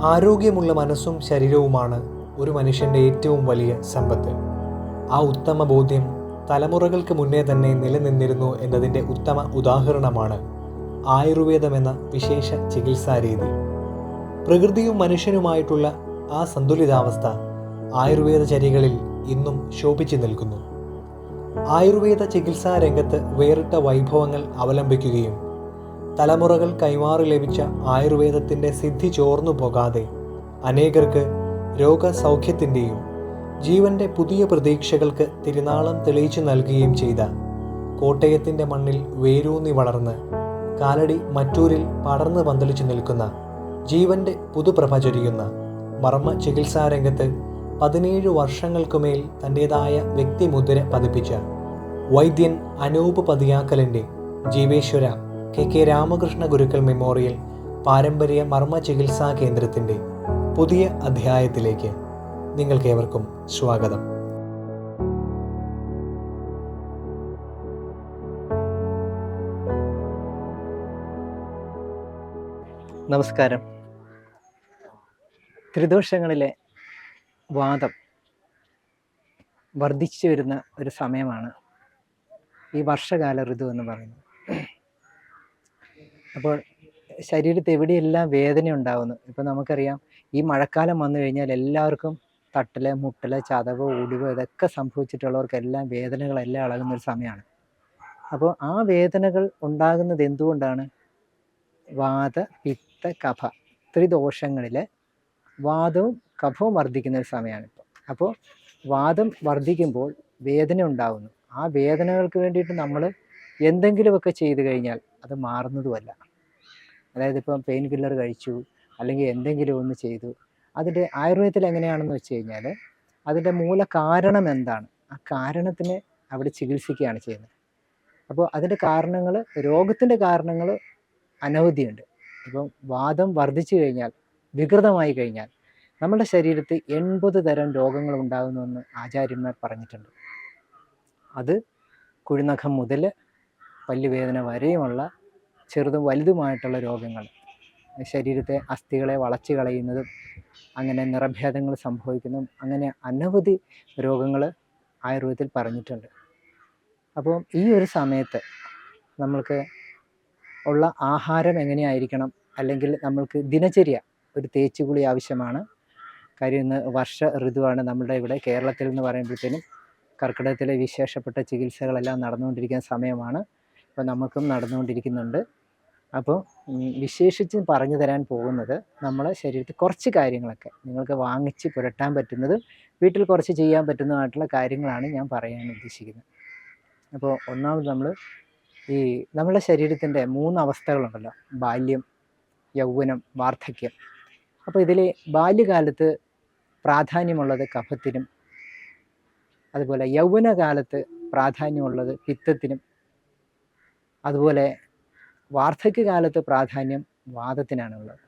ആരോഗ്യമുള്ള മനസ്സും ശരീരവുമാണ് ഒരു മനുഷ്യൻ്റെ ഏറ്റവും വലിയ സമ്പത്ത്. ആ ഉത്തമ ബോധ്യം തലമുറകൾക്ക് മുന്നേ തന്നെ നിലനിന്നിരുന്നു എന്നതിൻ്റെ ഉത്തമ ഉദാഹരണമാണ് ആയുർവേദം എന്ന വിശേഷ ചികിത്സാരീതി. പ്രകൃതിയും മനുഷ്യനുമായിട്ടുള്ള ആ സന്തുലിതാവസ്ഥ ആയുർവേദ ചര്യകളിൽ ഇന്നും ശോഭിച്ചു നിൽക്കുന്നു. ആയുർവേദ ചികിത്സാ രംഗത്ത് വേറിട്ട വൈഭവങ്ങൾ അവലംബിക്കുകയും തലമുറകൾ കൈമാറി ലഭിച്ച ആയുർവേദത്തിൻ്റെ സിദ്ധി ചോർന്നു പോകാതെ അനേകർക്ക് രോഗസൗഖ്യത്തിൻ്റെയും ജീവൻ്റെ പുതിയ പ്രതീക്ഷകൾക്ക് തിരുനാളം തെളിയിച്ചു നൽകുകയും ചെയ്ത കോട്ടയത്തിൻ്റെ മണ്ണിൽ വേരൂന്നി വളർന്ന് കാലടി മറ്റൂരിൽ പടർന്ന് പന്തലിച്ചു നിൽക്കുന്ന ജീവൻ്റെ പുതുപ്രഭ ചൊരിയുന്ന മർമ്മ ചികിത്സാരംഗത്ത് 17 വർഷങ്ങൾക്കുമേൽ തൻ്റേതായ വ്യക്തിമുദ്ര പതിപ്പിച്ച വൈദ്യൻ അനൂപ് പതിയാക്കലിൻ്റെ ജീവേശ്വര കെ രാമകൃഷ്ണ ഗുരുക്കൾ മെമ്മോറിയൽ പാരമ്പര്യ മർമ്മ ചികിത്സാ കേന്ദ്രത്തിൻ്റെ പുതിയ അധ്യായത്തിലേക്ക് നിങ്ങൾക്കേവർക്കും സ്വാഗതം. നമസ്കാരം. ത്രിദോഷങ്ങളിലെ വാദം വർദ്ധിച്ചു വരുന്ന ഒരു സമയമാണ് ഈ വർഷകാല ഋതു എന്ന് പറയുന്നത്. അപ്പോൾ ശരീരത്തിൽ എവിടെയെല്ലാം വേദന ഉണ്ടാകുന്നു. ഇപ്പം നമുക്കറിയാം, ഈ മഴക്കാലം വന്നു കഴിഞ്ഞാൽ എല്ലാവർക്കും തട്ടല്, മുട്ടല്, ചതവ്, ഒടിവ് ഇതൊക്കെ സംഭവിച്ചിട്ടുള്ളവർക്കെല്ലാം വേദനകളെല്ലാം ഇളകുന്നൊരു സമയമാണ്. അപ്പോൾ ആ വേദനകൾ ഉണ്ടാകുന്നത് എന്തുകൊണ്ടാണ്? വാത, പിത്ത, കഫ ത്രിദോഷങ്ങളിലെ വാദവും കഫവും വർദ്ധിക്കുന്ന ഒരു സമയമാണ് ഇപ്പോൾ. അപ്പോൾ വാദം വർദ്ധിക്കുമ്പോൾ വേദന ഉണ്ടാകുന്നു. ആ വേദനകൾക്ക് വേണ്ടിയിട്ട് നമ്മൾ എന്തെങ്കിലുമൊക്കെ ചെയ്തു കഴിഞ്ഞാൽ അത് മാറുന്നതുമല്ല. അതായത് ഇപ്പം പെയിൻ കില്ലർ കഴിച്ചു, അല്ലെങ്കിൽ എന്തെങ്കിലും ഒന്ന് ചെയ്തു. അതിൻ്റെ ആയുർവേദത്തിൽ എങ്ങനെയാണെന്ന് വെച്ച് കഴിഞ്ഞാൽ അതിൻ്റെ മൂല കാരണം എന്താണ്, ആ കാരണത്തിനെ അവിടെ ചികിത്സിക്കുകയാണ് ചെയ്യുന്നത്. അപ്പോൾ അതിൻ്റെ കാരണങ്ങൾ, രോഗത്തിൻ്റെ കാരണങ്ങൾ അനവധിയുണ്ട്. ഇപ്പം വാദം വർദ്ധിച്ചു കഴിഞ്ഞാൽ, വികൃതമായി കഴിഞ്ഞാൽ നമ്മുടെ ശരീരത്തിൽ 80 തരം രോഗങ്ങൾ ഉണ്ടാകുന്നുവെന്ന് ആചാര്യന്മാർ പറഞ്ഞിട്ടുണ്ട്. അത് കുഴിനഖം മുതൽ പല്ലുവേദന വരെയുമുള്ള ചെറുതും വലുതുമായിട്ടുള്ള രോഗങ്ങൾ, ശരീരത്തെ അസ്ഥികളെ വളച്ചു കളയുന്നതും അങ്ങനെ നിറഭേദങ്ങൾ സംഭവിക്കുന്നതും അങ്ങനെ അനവധി രോഗങ്ങൾ ആയുർവേദത്തിൽ പറഞ്ഞിട്ടുണ്ട്. അപ്പോൾ ഈ ഒരു സമയത്ത് നമ്മൾക്ക് ഉള്ള ആഹാരം എങ്ങനെയായിരിക്കണം, അല്ലെങ്കിൽ നമ്മൾക്ക് ദിനചര്യ ഒരു തേച്ചുകുളി ആവശ്യമാണ്. കാര്യം ഇന്ന് വർഷ ഋതുവാണ്. നമ്മുടെ ഇവിടെ കേരളത്തിൽ എന്ന് പറയുമ്പോഴത്തേനും കർക്കിടകത്തിലെ വിശേഷപ്പെട്ട ചികിത്സകളെല്ലാം നടന്നുകൊണ്ടിരിക്കുന്ന സമയമാണ്. ഇപ്പോൾ നമുക്കും നടന്നുകൊണ്ടിരിക്കുന്നുണ്ട്. അപ്പോൾ വിശേഷിച്ച് പറഞ്ഞു തരാൻ പോകുന്നത് നമ്മളെ ശരീരത്തിൽ കുറച്ച് കാര്യങ്ങളൊക്കെ നിങ്ങൾക്ക് വാങ്ങിച്ച് പുരട്ടാൻ പറ്റുന്നതും വീട്ടിൽ കുറച്ച് ചെയ്യാൻ പറ്റുന്നതുമായിട്ടുള്ള കാര്യങ്ങളാണ് ഞാൻ പറയാൻ ഉദ്ദേശിക്കുന്നത്. അപ്പോൾ ഒന്നാമത് നമ്മുടെ ശരീരത്തിൻ്റെ 3 അവസ്ഥകളുണ്ടല്ലോ: ബാല്യം, യൗവനം, വാർദ്ധക്യം. അപ്പോൾ ഇതിൽ ബാല്യകാലത്ത് പ്രാധാന്യമുള്ളത് കഫത്തിനും, അതുപോലെ യൗവനകാലത്ത് പ്രാധാന്യമുള്ളത് പിത്തത്തിനും, അതുപോലെ വാർദ്ധക്യകാലത്ത് പ്രാധാന്യം വാദത്തിനാണുള്ളത്.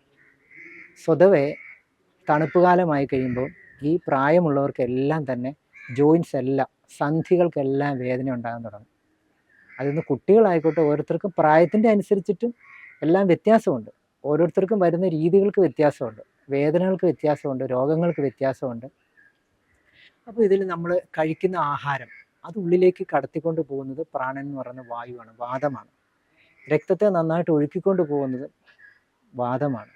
സ്വതവേ തണുപ്പ് കാലമായി കഴിയുമ്പോൾ ഈ പ്രായമുള്ളവർക്കെല്ലാം തന്നെ ജോയിൻസ് എല്ലാം, സന്ധികൾക്കെല്ലാം വേദന ഉണ്ടാകാൻ തുടങ്ങും. അതിന്ന് കുട്ടികളായിക്കോട്ടെ, ഓരോരുത്തർക്കും പ്രായത്തിൻ്റെ അനുസരിച്ചിട്ടും എല്ലാം വ്യത്യാസമുണ്ട്. ഓരോരുത്തർക്കും വരുന്ന രീതികൾക്ക് വ്യത്യാസമുണ്ട്, വേദനകൾക്ക് വ്യത്യാസമുണ്ട്, രോഗങ്ങൾക്ക് വ്യത്യാസമുണ്ട്. അപ്പോൾ ഇതിൽ നമ്മൾ കഴിക്കുന്ന ആഹാരം അത് ഉള്ളിലേക്ക് കടത്തിക്കൊണ്ട് പോകുന്നത് പ്രാണൻ എന്ന് പറയുന്ന വായുവാണ്, വാദമാണ്. രക്തത്തെ നന്നായിട്ട് ഒഴുക്കിക്കൊണ്ട് പോകുന്നത് വാദമാണ്.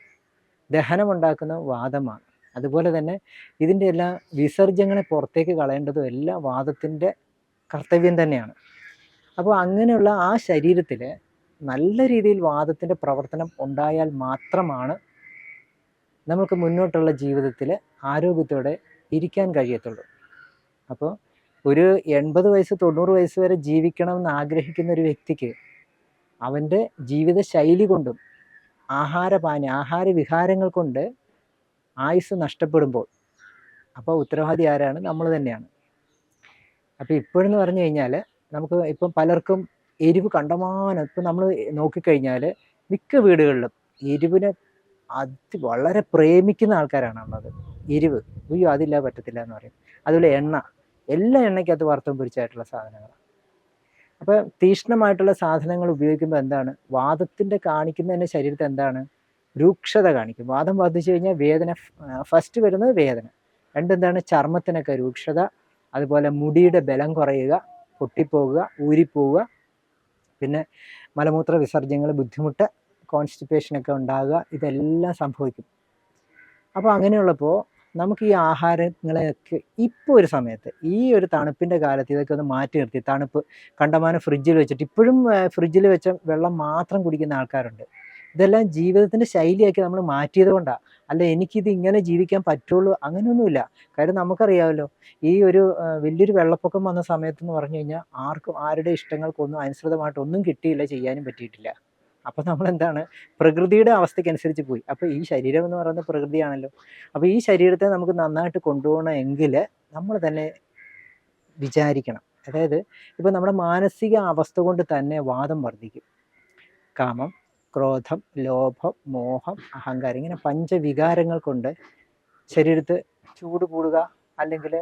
ദഹനമുണ്ടാക്കുന്ന വാദമാണ്. അതുപോലെ തന്നെ ഇതിൻ്റെ എല്ലാ വിസർജ്യങ്ങളെ പുറത്തേക്ക് കളയേണ്ടതും എല്ലാം വാദത്തിൻ്റെ കർത്തവ്യം തന്നെയാണ്. അപ്പോൾ അങ്ങനെയുള്ള ആ ശരീരത്തിൽ നല്ല രീതിയിൽ വാദത്തിൻ്റെ പ്രവർത്തനം ഉണ്ടായാൽ മാത്രമാണ് നമുക്ക് മുന്നോട്ടുള്ള ജീവിതത്തിൽ ആരോഗ്യത്തോടെ ഇരിക്കാൻ കഴിയത്തുള്ളൂ. അപ്പോൾ ഒരു 80 വയസ്സ് 90 വയസ്സ് വരെ ജീവിക്കണമെന്ന് ആഗ്രഹിക്കുന്ന ഒരു വ്യക്തിക്ക് അവൻ്റെ ജീവിത ശൈലി കൊണ്ടും ആഹാരവിഹാരങ്ങൾ കൊണ്ട് ആയുസ് നഷ്ടപ്പെടുമ്പോൾ അപ്പോൾ ഉത്തരവാദി ആരാണ്? നമ്മൾ തന്നെയാണ്. അപ്പോൾ ഇപ്പോഴെന്ന് പറഞ്ഞു കഴിഞ്ഞാൽ നമുക്ക് ഇപ്പം പലർക്കും എരിവ് കണ്ടമാനം. ഇപ്പം നമ്മൾ നോക്കിക്കഴിഞ്ഞാൽ മിക്ക വീടുകളിലും എരിവിനെ വളരെ പ്രേമിക്കുന്ന ആൾക്കാരാണ് ഉള്ളത്. എരിവ്, അയ്യോ അതില്ല പറ്റത്തില്ല എന്ന് പറയും. അതുപോലെ എണ്ണ, എല്ലാ എണ്ണയ്ക്കകത്ത് വറുത്തും പൊരിച്ചായിട്ടുള്ള സാധനങ്ങളാണ്. അപ്പോൾ തീക്ഷ്ണമായിട്ടുള്ള സാധനങ്ങൾ ഉപയോഗിക്കുമ്പോൾ എന്താണ് വാദത്തിൻ്റെ കാണിക്കുന്നതിൻ്റെ ശരീരത്തിൽ എന്താണ് രൂക്ഷത കാണിക്കും. വാദം ബാധിച്ചു കഴിഞ്ഞാൽ വേദന, ഫസ്റ്റ് വരുന്നത് വേദന. രണ്ടെന്താണ്, ചർമ്മത്തിനൊക്കെ രൂക്ഷത, അതുപോലെ മുടിയുടെ ബലം കുറയുക, പൊട്ടിപ്പോവുക, ഊരിപ്പോവുക, പിന്നെ മലമൂത്ര വിസർജ്യങ്ങൾ ബുദ്ധിമുട്ട്, കോൺസ്റ്റിപ്പേഷനൊക്കെ ഉണ്ടാകുക, ഇതെല്ലാം സംഭവിക്കും. അപ്പോൾ അങ്ങനെയുള്ളപ്പോൾ നമുക്ക് ഈ ആഹാരങ്ങളെയൊക്കെ ഇപ്പോൾ ഒരു സമയത്ത് ഈ ഒരു തണുപ്പിൻ്റെ കാലത്ത് ഇതൊക്കെ ഒന്ന് മാറ്റി നിർത്തി, തണുപ്പ് കണ്ടമാനം ഫ്രിഡ്ജിൽ വെച്ചിട്ട് ഇപ്പോഴും ഫ്രിഡ്ജിൽ വെച്ച വെള്ളം മാത്രം കുടിക്കുന്ന ആൾക്കാരുണ്ട്. ഇതെല്ലാം ജീവിതത്തിൻ്റെ ശൈലിയാക്കി നമ്മൾ മാറ്റിയത് കൊണ്ടാണ്. അല്ല എനിക്കിത് ഇങ്ങനെ ജീവിക്കാൻ പറ്റുള്ളൂ അങ്ങനെയൊന്നുമില്ല. കാര്യം നമുക്കറിയാമല്ലോ, ഈ ഒരു വലിയൊരു വെള്ളപ്പൊക്കം വന്ന സമയത്തെന്ന് പറഞ്ഞു കഴിഞ്ഞാൽ ആർക്കും ആരുടെ ഇഷ്ടങ്ങൾക്കൊന്നും അനുസൃതമായിട്ടൊന്നും കിട്ടിയില്ല, ചെയ്യാനും പറ്റിയിട്ടില്ല. അപ്പോൾ നമ്മളെന്താണ്, പ്രകൃതിയുടെ അവസ്ഥയ്ക്കനുസരിച്ച് പോയി. അപ്പോൾ ഈ ശരീരം എന്ന് പറയുന്നത് പ്രകൃതിയാണല്ലോ. അപ്പോൾ ഈ ശരീരത്തെ നമുക്ക് നന്നായിട്ട് കൊണ്ടുപോകണമെങ്കിൽ നമ്മൾ തന്നെ വിചാരിക്കണം. അതായത് ഇപ്പോൾ നമ്മുടെ മാനസിക അവസ്ഥ കൊണ്ട് തന്നെ വാദം വർദ്ധിക്കും. കാമം, ക്രോധം, ലോഭം, മോഹം, അഹങ്കാരം, ഇങ്ങനെ പഞ്ചവികാരങ്ങൾ കൊണ്ട് ശരീരത്ത് ചൂട് കൂടുക, അല്ലെങ്കിൽ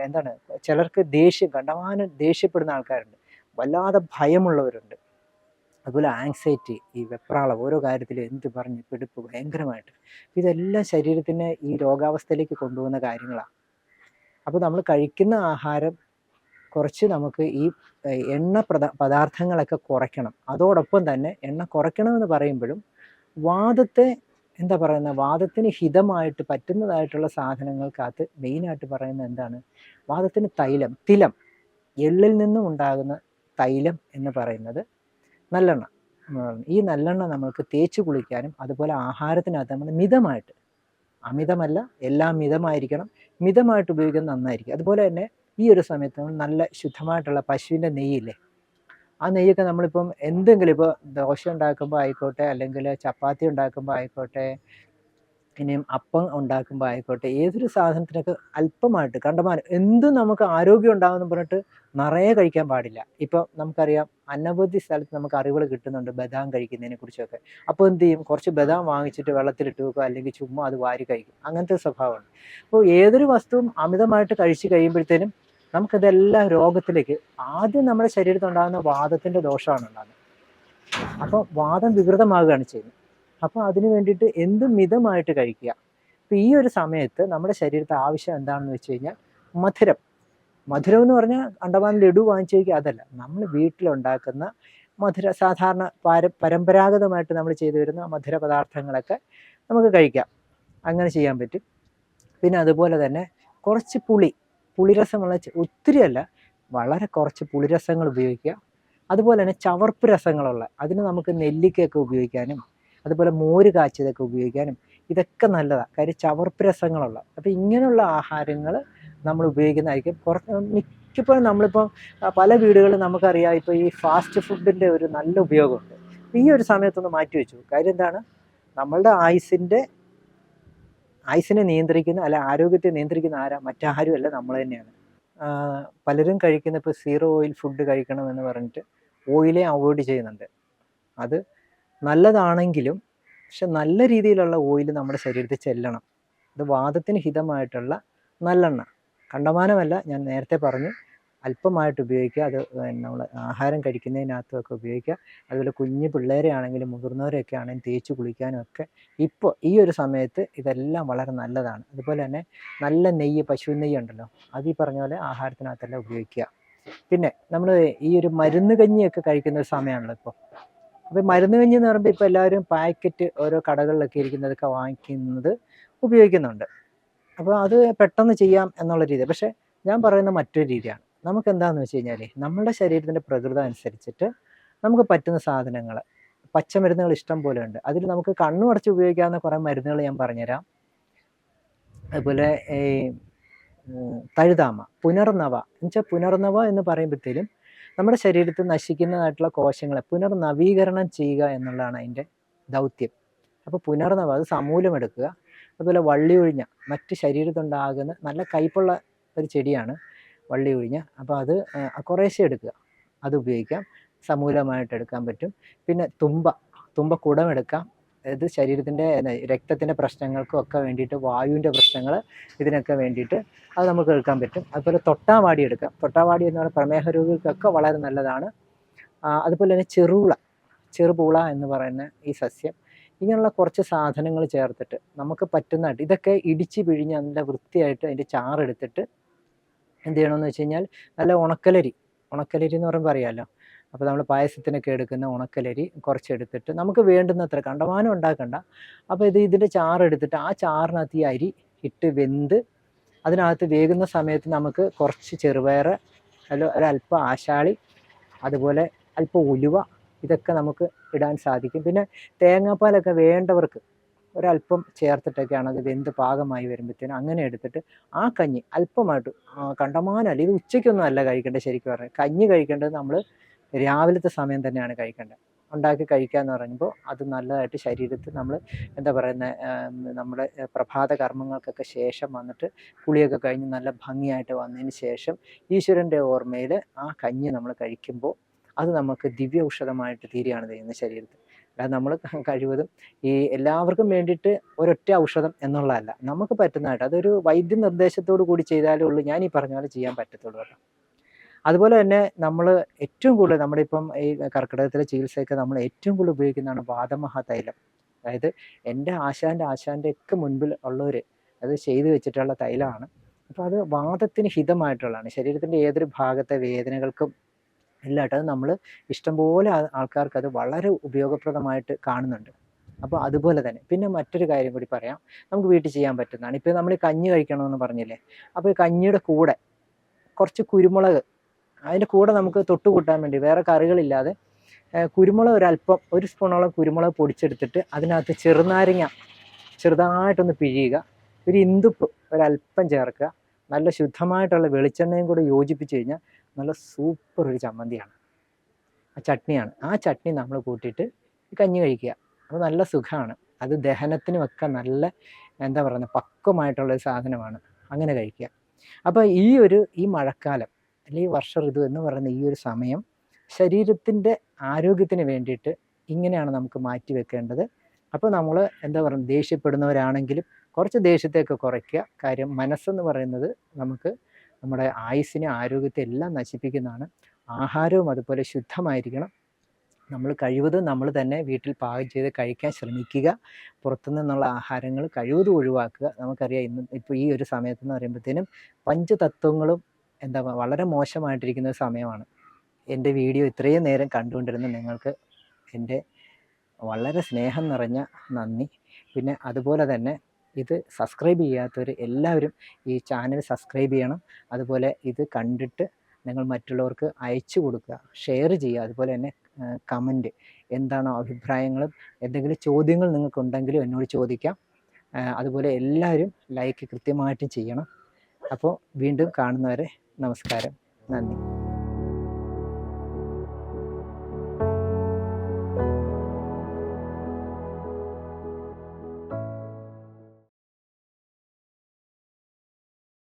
എന്താണ്, ചിലർക്ക് ദേഷ്യം, കണ്ടമാനം ദേഷ്യപ്പെടുന്ന ആൾക്കാരുണ്ട്, വല്ലാതെ ഭയമുള്ളവരുണ്ട്, അതുപോലെ ആങ്സൈറ്റി, ഈ വെപ്രാളം, ഓരോ കാര്യത്തിൽ എന്ത് പറഞ്ഞ് പിടിപ്പ് ഭയങ്കരമായിട്ട്, ഇതെല്ലാം ശരീരത്തിനെ ഈ രോഗാവസ്ഥയിലേക്ക് കൊണ്ടുപോകുന്ന കാര്യങ്ങളാണ്. അപ്പോൾ നമ്മൾ കഴിക്കുന്ന ആഹാരം കുറച്ച് നമുക്ക് ഈ എണ്ണ പദാർത്ഥങ്ങളൊക്കെ കുറയ്ക്കണം. അതോടൊപ്പം തന്നെ എണ്ണ കുറയ്ക്കണമെന്ന് പറയുമ്പോഴും വാദത്തെ എന്താ പറയുന്നത്, വാദത്തിന് ഹിതമായിട്ട് പറ്റുന്നതായിട്ടുള്ള സാധനങ്ങൾക്കകത്ത് മെയിനായിട്ട് പറയുന്നത് എന്താണ്, വാദത്തിന് തൈലം, തിലം, എള്ളിൽ നിന്നും ഉണ്ടാകുന്ന തൈലം എന്ന് പറയുന്നത് നല്ലെണ്ണ. ഈ നല്ലെണ്ണ നമ്മൾക്ക് തേച്ച് കുളിക്കാനും, അതുപോലെ ആഹാരത്തിനകത്ത് നമ്മൾ മിതമായിട്ട്, അമിതമല്ല, എല്ലാം മിതമായിരിക്കണം, മിതമായിട്ട് ഉപയോഗിക്കുന്നത് നന്നായിരിക്കും. അതുപോലെ തന്നെ ഈ ഒരു സമയത്ത് നമ്മൾ നല്ല ശുദ്ധമായിട്ടുള്ള പശുവിൻ്റെ നെയ്യില്ലേ, ആ നെയ്യൊക്കെ നമ്മളിപ്പം എന്തെങ്കിലും, ഇപ്പോൾ ദോശ ഉണ്ടാക്കുമ്പോൾ ആയിക്കോട്ടെ, അല്ലെങ്കിൽ ചപ്പാത്തി ഉണ്ടാക്കുമ്പോൾ ആയിക്കോട്ടെ, ഇനിയും അപ്പം ഉണ്ടാക്കുമ്പോൾ ആയിക്കോട്ടെ, ഏതൊരു സാധനത്തിനൊക്കെ അല്പമായിട്ട്, കണ്ടമാനം, എന്തും നമുക്ക് ആരോഗ്യം ഉണ്ടാകുമെന്ന് പറഞ്ഞിട്ട് നിറയെ കഴിക്കാൻ പാടില്ല. ഇപ്പം നമുക്കറിയാം, അനവധി സ്ഥലത്ത് നമുക്ക് അറിവുകൾ കിട്ടുന്നുണ്ട് ബദാം കഴിക്കുന്നതിനെ കുറിച്ചൊക്കെ. അപ്പോൾ എന്ത് ചെയ്യും, കുറച്ച് ബദാം വാങ്ങിച്ചിട്ട് വെള്ളത്തിലിട്ട് വെക്കുക, അല്ലെങ്കിൽ ചുമ്മാ അത് വാരി കഴിക്കും, അങ്ങനത്തെ സ്വഭാവമാണ്. അപ്പോൾ ഏതൊരു വസ്തുവും അമിതമായിട്ട് കഴിച്ച് കഴിയുമ്പോഴത്തേനും നമുക്കിതെല്ലാം രോഗത്തിലേക്ക്, ആദ്യം നമ്മുടെ ശരീരത്തുണ്ടാകുന്ന വാദത്തിൻ്റെ ദോഷമാണ് ഉണ്ടാകുന്നത്. അപ്പോൾ വാദം വികൃതമാകുകയാണ് ചെയ്യുന്നത്. അപ്പോൾ അതിന് വേണ്ടിയിട്ട് എന്തും മിതമായിട്ട് കഴിക്കുക. അപ്പോൾ ഈ ഒരു സമയത്ത് നമ്മുടെ ശരീരത്തെ ആവശ്യം എന്താണെന്ന് വെച്ച് കഴിഞ്ഞാൽ മധുരം. മധുരം എന്ന് പറഞ്ഞാൽ അണ്ടമാൻ ലഡു വാങ്ങിച്ചു കഴിക്കുക, അതല്ല, നമ്മൾ വീട്ടിലുണ്ടാക്കുന്ന സാധാരണ പരമ്പരാഗതമായിട്ട് നമ്മൾ ചെയ്തു വരുന്ന മധുര പദാർത്ഥങ്ങളൊക്കെ നമുക്ക് കഴിക്കാം. അങ്ങനെ ചെയ്യാൻ പറ്റും. പിന്നെ അതുപോലെ തന്നെ കുറച്ച് പുളിരസമുള്ള, ഒത്തിരി അല്ല, വളരെ കുറച്ച് പുളിരസങ്ങൾ ഉപയോഗിക്കുക. അതുപോലെ തന്നെ ചവർപ്പ് രസങ്ങളുള്ള, അതിന് നമുക്ക് നെല്ലിക്കയൊക്കെ ഉപയോഗിക്കാനും, അതുപോലെ മോര് കാച്ചിയതൊക്കെ ഉപയോഗിക്കാനും ഇതൊക്കെ നല്ലതാണ്. കാര്യം ചവർപ്പ് രസങ്ങളുള്ള, അപ്പോൾ ഇങ്ങനെയുള്ള ആഹാരങ്ങൾ നമ്മൾ ഉപയോഗിക്കുന്നതായിരിക്കും. മിക്കപ്പോഴും നമ്മളിപ്പോൾ പല വീടുകളിലും നമുക്കറിയാം, ഇപ്പോൾ ഈ ഫാസ്റ്റ് ഫുഡിൻ്റെ ഒരു നല്ല ഉപയോഗമുണ്ട്. ഈ ഒരു സമയത്തൊന്ന് മാറ്റി വെച്ചു. കാര്യം എന്താണ്, നമ്മളുടെ ആയുസിനെ നിയന്ത്രിക്കുന്ന, അല്ല ആരോഗ്യത്തെ നിയന്ത്രിക്കുന്ന ആരാ, മറ്റാരുമല്ല, നമ്മൾ തന്നെയാണ്. പലരും കഴിക്കുന്ന ഇപ്പോൾ 0 ഓയിൽ ഫുഡ് കഴിക്കണമെന്ന് പറഞ്ഞിട്ട് ഓയിലേ അവോയ്ഡ് ചെയ്യുന്നുണ്ട്. അത് നല്ലതാണെങ്കിലും, പക്ഷെ നല്ല രീതിയിലുള്ള ഓയിൽ നമ്മുടെ ശരീരത്തിൽ ചെല്ലണം. അത് വാദത്തിന് ഹിതമായിട്ടുള്ള നല്ലെണ്ണ, കണ്ടമാനമല്ല, ഞാൻ നേരത്തെ പറഞ്ഞു, അല്പമായിട്ട് ഉപയോഗിക്കുക. അത് നമ്മൾ ആഹാരം കഴിക്കുന്നതിനകത്തുമൊക്കെ ഉപയോഗിക്കുക. അതുപോലെ കുഞ്ഞു പിള്ളേരെ ആണെങ്കിലും മുതിർന്നവരെയൊക്കെ ആണെങ്കിലും തേച്ച് കുളിക്കാനും ഒക്കെ ഇപ്പോൾ ഈ ഒരു സമയത്ത് ഇതെല്ലാം വളരെ നല്ലതാണ്. അതുപോലെ തന്നെ നല്ല നെയ്യ്, പശു നെയ്യ് ഉണ്ടല്ലോ, അത് ഈ പറഞ്ഞ പോലെ ആഹാരത്തിനകത്തെല്ലാം ഉപയോഗിക്കുക. പിന്നെ നമ്മൾ ഈ ഒരു മരുന്ന് കഞ്ഞിയൊക്കെ കഴിക്കുന്ന ഒരു സമയമാണല്ലോ ഇപ്പോൾ. അപ്പോൾ മരുന്ന് കഞ്ഞി എന്ന് പറയുമ്പോൾ ഇപ്പോൾ എല്ലാവരും പാക്കറ്റ് ഓരോ കടകളിലൊക്കെ ഇരിക്കുന്നതൊക്കെ വാങ്ങിക്കുന്നത് ഉപയോഗിക്കുന്നുണ്ട്. അപ്പോൾ അത് പെട്ടെന്ന് ചെയ്യാം എന്നുള്ള രീതി. പക്ഷേ ഞാൻ പറയുന്ന മറ്റൊരു രീതിയാണ്. നമുക്ക് എന്താണെന്ന് വെച്ച് കഴിഞ്ഞാൽ, നമ്മളുടെ ശരീരത്തിൻ്റെ പ്രകൃതം അനുസരിച്ചിട്ട് നമുക്ക് പറ്റുന്ന സാധനങ്ങൾ, പച്ചമരുന്നുകൾ ഇഷ്ടം പോലെ ഉണ്ട്. അതിൽ നമുക്ക് കണ്ണു അടച്ച് ഉപയോഗിക്കാവുന്ന കുറേ മരുന്നുകൾ ഞാൻ പറഞ്ഞുതരാം. അതുപോലെ ഈ തഴുതാമ, പുനർനവ എന്നുവെച്ചാൽ, പുനർനവ എന്ന് പറയുമ്പോഴത്തേലും നമ്മുടെ ശരീരത്തിൽ നശിക്കുന്നതായിട്ടുള്ള കോശങ്ങളെ പുനർനവീകരണം ചെയ്യുക എന്നുള്ളതാണ് അതിൻ്റെ ദൗത്യം. അപ്പോൾ പുനർനവ, അത് സമൂലം എടുക്കുക. അതുപോലെ വള്ളി ഒഴിഞ്ഞ, മറ്റ് ശരീരത്തുണ്ടാകുന്ന നല്ല കയ്പുള്ള ഒരു ചെടിയാണ് വള്ളി ഒഴിഞ്ഞ. അപ്പോൾ അത് കുറേശ്ശെ എടുക്കുക, അത് ഉപയോഗിക്കാം, സമൂലമായിട്ട് എടുക്കാൻ പറ്റും. പിന്നെ തുമ്പ കുടം എടുക്കാം. ഇത് ശരീരത്തിൻ്റെ രക്തത്തിൻ്റെ പ്രശ്നങ്ങൾക്കും ഒക്കെ വേണ്ടിയിട്ട്, വായുവിൻ്റെ പ്രശ്നങ്ങൾ, ഇതിനൊക്കെ വേണ്ടിയിട്ട് അത് നമുക്ക് എടുക്കാൻ പറ്റും. അതുപോലെ തൊട്ടാവാടി എടുക്കാം. തൊട്ടാവാടി എന്ന് പറയുന്ന പ്രമേഹ രോഗികൾക്കൊക്കെ വളരെ നല്ലതാണ്. അതുപോലെ തന്നെ ചെറുപൂള എന്ന് പറയുന്ന ഈ സസ്യം, ഇങ്ങനെയുള്ള കുറച്ച് സാധനങ്ങൾ ചേർത്തിട്ട് നമുക്ക് പറ്റുന്നതായിട്ട് ഇതൊക്കെ ഇടിച്ച് പിഴിഞ്ഞ് നല്ല വൃത്തിയായിട്ട് അതിൻ്റെ ചാറെടുത്തിട്ട് എന്ത് ചെയ്യണമെന്ന് വെച്ച് കഴിഞ്ഞാൽ നല്ല ഉണക്കലരി എന്ന് പറയുമ്പോൾ അറിയാമല്ലോ. അപ്പോൾ നമ്മൾ പായസത്തിനൊക്കെ എടുക്കുന്ന ഉണക്കലരി കുറച്ചെടുത്തിട്ട് നമുക്ക് വേണ്ടുന്നത്ര കണ്ടമാനം ഉണ്ടാക്കണ്ട. അപ്പോൾ ഇതിൻ്റെ ചാറെടുത്തിട്ട് ആ ചാറിനകത്ത് ഈ അരി ഇട്ട് വെന്ത് അതിനകത്ത് വേകുന്ന സമയത്ത് നമുക്ക് കുറച്ച് ചെറുപയർ, ഒരല്പം ആശാളി, അതുപോലെ അല്പം ഉലുവ, ഇതൊക്കെ നമുക്ക് ഇടാൻ സാധിക്കും. പിന്നെ തേങ്ങാപ്പാലൊക്കെ വേണ്ടവർക്ക് ഒരല്പം ചേർത്തിട്ടൊക്കെയാണ് അത് വെന്ത് പാകമായി വരുമ്പോഴത്തേനും അങ്ങനെ എടുത്തിട്ട് ആ കഞ്ഞി അല്പമായിട്ട് കണ്ടമാനമല്ല, ഇത് ഉച്ചയ്ക്കൊന്നും അല്ല കഴിക്കേണ്ടത്. ശരിക്കും പറഞ്ഞാൽ കഞ്ഞി കഴിക്കേണ്ടത് നമ്മൾ രാവിലത്തെ സമയം തന്നെയാണ് കഴിക്കേണ്ടത്. ഉണ്ടാക്കി കഴിക്കുക എന്ന് പറയുമ്പോൾ അത് നല്ലതായിട്ട് ശരീരത്തിൽ നമ്മൾ എന്താ പറയുന്നത്, നമ്മുടെ പ്രഭാത കർമ്മങ്ങൾക്കൊക്കെ ശേഷം വന്നിട്ട് കുളിയൊക്കെ കഴിഞ്ഞ് നല്ല ഭംഗിയായിട്ട് വന്നതിന് ശേഷം ഈശ്വരൻ്റെ ഓർമ്മയിൽ ആ കഞ്ഞി നമ്മൾ കഴിക്കുമ്പോൾ അത് നമുക്ക് ദിവ്യ ഔഷധമായിട്ട് തീരുകയാണ് ചെയ്യുന്നത് ശരീരത്തിൽ. അല്ലാതെ നമ്മൾ കഴിവതും ഈ എല്ലാവർക്കും വേണ്ടിയിട്ട് ഒരൊറ്റ ഔഷധം എന്നുള്ളതല്ല, നമുക്ക് പറ്റുന്നതായിട്ട് അതൊരു വൈദ്യ നിർദ്ദേശത്തോടു കൂടി ചെയ്താലേ ഉള്ളൂ ഞാൻ ഈ പറഞ്ഞ പോലെ ചെയ്യാൻ പറ്റത്തുള്ളൂ കേട്ടോ. അതുപോലെ തന്നെ നമ്മൾ ഏറ്റവും കൂടുതൽ നമ്മുടെ ഇപ്പം ഈ കർക്കിടകത്തിലെ ചികിത്സയൊക്കെ നമ്മൾ ഏറ്റവും കൂടുതൽ ഉപയോഗിക്കുന്നതാണ് വാതമഹാതൈലം. അതായത് എൻ്റെ ആശാൻ്റെ ഒക്കെ മുൻപിൽ ഉള്ളവർ അത് ചെയ്തു വെച്ചിട്ടുള്ള തൈലമാണ്. അപ്പോൾ അത് വാദത്തിന് ഹിതമായിട്ടുള്ളതാണ്. ശരീരത്തിൻ്റെ ഏതൊരു ഭാഗത്തെ വേദനകൾക്കും എല്ലായിട്ട് അത് നമ്മൾ ഇഷ്ടംപോലെ ആൾക്കാർക്ക് അത് വളരെ ഉപയോഗപ്രദമായിട്ട് കാണുന്നുണ്ട്. അപ്പോൾ അതുപോലെ തന്നെ പിന്നെ മറ്റൊരു കാര്യം കൂടി പറയാം, നമുക്ക് വീട്ടിൽ ചെയ്യാൻ പറ്റുന്നതാണ്. ഇപ്പോൾ നമ്മൾ കഞ്ഞി കഴിക്കണമെന്ന് പറഞ്ഞില്ലേ, അപ്പോൾ ഈ കഞ്ഞിയുടെ കൂടെ കുറച്ച് കുരുമുളക്, അതിൻ്റെ കൂടെ നമുക്ക് തൊട്ട് കൂട്ടാൻ വേണ്ടി വേറെ കറികളില്ലാതെ കുരുമുളക് ഒരു സ്പൂണോളം കുരുമുളക് പൊടിച്ചെടുത്തിട്ട് അതിനകത്ത് ചെറുനാരങ്ങ ചെറുതായിട്ടൊന്ന് പിഴിയുക, ഒരു ഇന്ദുപ്പ് ഒരല്പം ചേർക്കുക, നല്ല ശുദ്ധമായിട്ടുള്ള വെളിച്ചെണ്ണയും കൂടെ യോജിപ്പിച്ച് കഴിഞ്ഞാൽ നല്ല സൂപ്പർ ഒരു ചമ്മന്തിയാണ്, ചട്നിയാണ്. ആ ചട്നി നമ്മൾ കൂട്ടിയിട്ട് കഞ്ഞി കഴിക്കുക. അപ്പോൾ നല്ല സുഖമാണ്. അത് ദഹനത്തിനുമൊക്കെ നല്ല എന്താ പറയുന്നത് പക്വമായിട്ടുള്ളൊരു സാധനമാണ്. അങ്ങനെ കഴിക്കുക. അപ്പോൾ ഈ മഴക്കാലം അല്ലെങ്കിൽ വർഷ ഋതു എന്ന് പറയുന്ന ഈ ഒരു സമയം ശരീരത്തിൻ്റെ ആരോഗ്യത്തിന് വേണ്ടിയിട്ട് ഇങ്ങനെയാണ് നമുക്ക് മാറ്റി വെക്കേണ്ടത്. അപ്പോൾ നമ്മൾ എന്താ പറയുക, ദേഷ്യപ്പെടുന്നവരാണെങ്കിലും കുറച്ച് ദേഷ്യത്തെയൊക്കെ കുറയ്ക്കുക. കാര്യം മനസ്സെന്ന് പറയുന്നത് നമുക്ക് നമ്മുടെ ആയുസ്സിനെ ആരോഗ്യത്തെ എല്ലാം നശിപ്പിക്കുന്നതാണ്. ആഹാരവും അതുപോലെ ശുദ്ധമായിരിക്കണം. നമ്മൾ കഴിവതും നമ്മൾ തന്നെ വീട്ടിൽ പാകം ചെയ്ത് കഴിക്കാൻ ശ്രമിക്കുക. പുറത്തുനിന്നുള്ള ആഹാരങ്ങൾ കഴിവതും ഒഴിവാക്കുക. നമുക്കറിയാം ഇപ്പോൾ ഈ ഒരു സമയത്തെന്ന് പറയുമ്പോഴത്തേനും പഞ്ചതത്വങ്ങളും വളരെ മോശമായിട്ടിരിക്കുന്ന ഒരു സമയമാണ്. എൻ്റെ വീഡിയോ ഇത്രയും നേരം കണ്ടുകൊണ്ടിരുന്ന നിങ്ങൾക്ക് എൻ്റെ വളരെ സ്നേഹം നിറഞ്ഞ നന്ദി. പിന്നെ അതുപോലെ തന്നെ ഇത് സബ്സ്ക്രൈബ് ചെയ്യാത്തവർ എല്ലാവരും ഈ ചാനൽ സബ്സ്ക്രൈബ് ചെയ്യണം. അതുപോലെ ഇത് കണ്ടിട്ട് നിങ്ങൾ മറ്റുള്ളവർക്ക് അയച്ചു കൊടുക്കുക, ഷെയർ ചെയ്യുക. അതുപോലെ തന്നെ കമൻറ്റ്, എന്താണോ അഭിപ്രായങ്ങളും എന്തെങ്കിലും ചോദ്യങ്ങൾ നിങ്ങൾക്കുണ്ടെങ്കിലും എന്നോട് ചോദിക്കാം. അതുപോലെ എല്ലാവരും ലൈക്ക് കൃത്യമായിട്ടും ചെയ്യണം. അപ്പോൾ വീണ്ടും കാണുന്നവരെ നമസ്കാരം, നന്ദി.